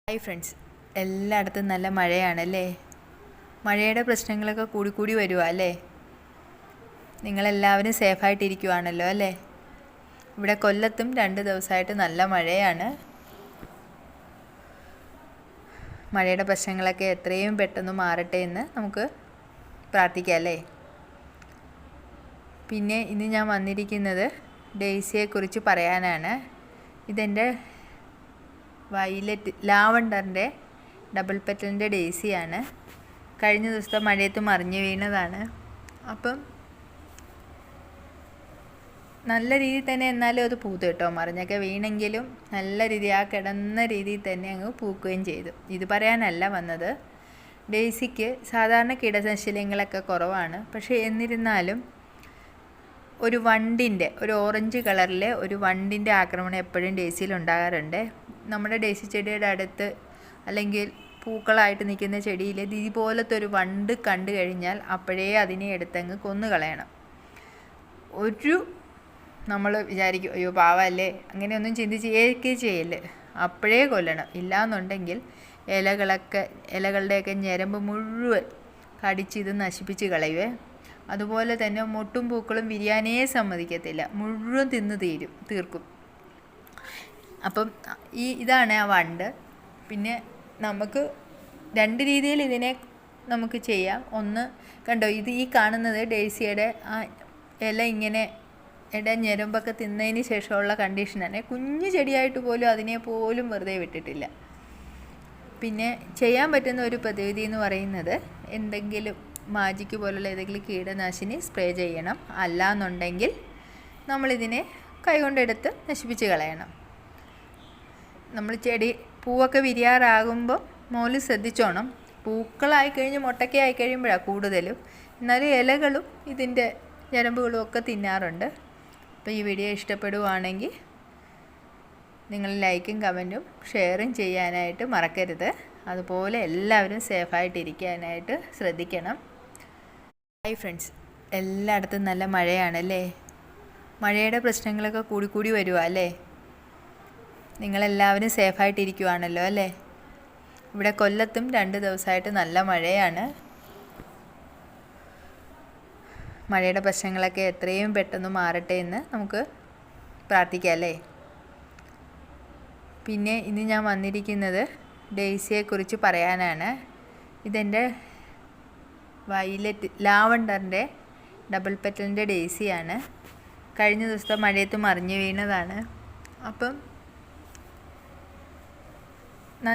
Hi friends, എല്ലായിടത്തും നല്ല മഴയാണല്ലേ. മഴയുടെ പ്രശ്നങ്ങളൊക്കെ കൂടി വരുവാ അല്ലേ. നിങ്ങളെല്ലാവരും സേഫായിട്ടിരിക്കുവാണല്ലോ അല്ലേ. ഇവിടെ കൊല്ലത്തും 2 ദിവസമായിട്ട് നല്ല മഴയാണ്. മഴയുടെ പ്രശ്നങ്ങളൊക്കെ എത്രയും പെട്ടെന്ന് മാറട്ടെ എന്ന് നമുക്ക് പ്രാർത്ഥിക്കാം അല്ലേ. പിന്നെ ഇന്ന് ഞാൻ വന്നിരിക്കുന്നത് ഡെയ്സിയെക്കുറിച്ച് പറയാനാണ്. ഇതെൻ്റെ ലാവണ്ടറിൻ്റെ ഡബിൾ പെറ്റലിൻ്റെ ഡെയ്സിയാണ്. കഴിഞ്ഞ ദിവസത്തെ മഴയത്ത് മറിഞ്ഞു വീണതാണ്. അപ്പം നല്ല രീതിയിൽ തന്നെ എന്നാലും അത് പൂത്തു കേട്ടോ. മറിഞ്ഞൊക്കെ വീണെങ്കിലും നല്ല രീതി ആ കിടന്ന രീതിയിൽ തന്നെ അങ്ങ് പൂക്കുകയും ചെയ്തു. ഇത് പറയാനല്ല വന്നത്. ഡെയ്സിക്ക് സാധാരണ കീടനാശിനികളൊക്കെ കുറവാണ്. പക്ഷേ എന്നിരുന്നാലും ഒരു ഓറഞ്ച് കളറിലെ ഒരു വണ്ടിൻ്റെ ആക്രമണം എപ്പോഴും ഡെയ്സിയിൽ ഉണ്ടാകാറുണ്ട്. നമ്മുടെ ഡെയ്സി ചെടിയുടെ അടുത്ത് അല്ലെങ്കിൽ പൂക്കളായിട്ട് നിൽക്കുന്ന ചെടിയിൽ ഇതുപോലത്തെ ഒരു വണ്ട് കണ്ടു കഴിഞ്ഞാൽ അപ്പോഴേ അതിനെ എടുത്തങ്ങ് കൊന്നുകളയണം. നമ്മൾ വിചാരിക്കും അയ്യോ പാവല്ലേ, അങ്ങനെയൊന്നും ചിന്തിച്ചേക്കേ ചെയ്യല്ലേ, അപ്പോഴേ കൊല്ലണം. ഇല്ലയെന്നുണ്ടെങ്കിൽ ഇലകളുടെയൊക്കെ ഞരമ്പ് മുഴുവൻ കടിച്ചിത് നശിപ്പിച്ച് കളയുവേ. അതുപോലെ തന്നെ മൊട്ടും പൂക്കളും വിരിയാനേ സമ്മതിക്കത്തില്ല, മുഴുവൻ തീർക്കും. അപ്പം ഇതാണ് ആ വണ്ട്. പിന്നെ നമുക്ക് 2 രീതിയിൽ ഇതിനെ നമുക്ക് ചെയ്യാം. ഒന്ന് കണ്ടോ, ഈ കാണുന്നത് ഡെയ്സിയുടെ ആ ഇല ഇങ്ങനെ ഞരമ്പൊക്കെ തിന്നതിന് ശേഷമുള്ള കണ്ടീഷനാണ്. കുഞ്ഞു ചെടിയായിട്ട് പോലും അതിനെ പോലും വെറുതെ വിട്ടിട്ടില്ല. പിന്നെ ചെയ്യാൻ പറ്റുന്ന ഒരു പ്രതിവിധി എന്ന് പറയുന്നത് എന്തെങ്കിലും മാജിക്ക് പോലുള്ള ഏതെങ്കിലും കീടനാശിനി സ്പ്രേ ചെയ്യണം. അല്ലാന്നുണ്ടെങ്കിൽ നമ്മളിതിനെ കൈകൊണ്ടെടുത്ത് നശിപ്പിച്ച് കളയണം. നമ്മൾ പൂവൊക്കെ വിരിയാറാകുമ്പോൾ മോള് ശ്രദ്ധിച്ചോണം. പൂക്കളായിക്കഴിഞ്ഞ് മുട്ടയ്ക്ക് ആയിക്കഴിയുമ്പോഴാണ് കൂടുതലും. എന്നാലും ഇലകളും ഇതിൻ്റെ ഞരമ്പുകളും ഒക്കെ തിന്നാറുണ്ട്. അപ്പോൾ ഈ വീഡിയോ ഇഷ്ടപ്പെടുവാണെങ്കിൽ നിങ്ങൾ ലൈക്കും കമൻറ്റും ഷെയറും ചെയ്യാനായിട്ട് മറക്കരുത്. അതുപോലെ എല്ലാവരും സേഫായിട്ടിരിക്കാനായിട്ട് ശ്രദ്ധിക്കണം. ഹായ് ഫ്രണ്ട്സ്, എല്ലായിടത്തും നല്ല മഴയാണല്ലേ. മഴയുടെ പ്രശ്നങ്ങളൊക്കെ കൂടി വരുവാ അല്ലേ. നിങ്ങളെല്ലാവരും സേഫായിട്ടിരിക്കുവാണല്ലോ അല്ലേ. ഇവിടെ കൊല്ലത്തും 2 ദിവസമായിട്ട് നല്ല മഴയാണ്. മഴയുടെ പ്രശ്നങ്ങളൊക്കെ എത്രയും പെട്ടെന്ന് മാറട്ടെ എന്ന് നമുക്ക് പ്രാർത്ഥിക്കാം അല്ലേ. പിന്നെ ഇന്ന് ഞാൻ വന്നിരിക്കുന്നത് ഡെയ്സിയെക്കുറിച്ച് പറയാനാണ്. ഇതെൻ്റെ ലാവണ്ടറിൻ്റെ ഡബിൾ പെറ്റലിൻ്റെ ഡെയ്സിയാണ്. കഴിഞ്ഞ ദിവസത്തെ മഴയത്ത് മറിഞ്ഞു വീണതാണ്. അപ്പം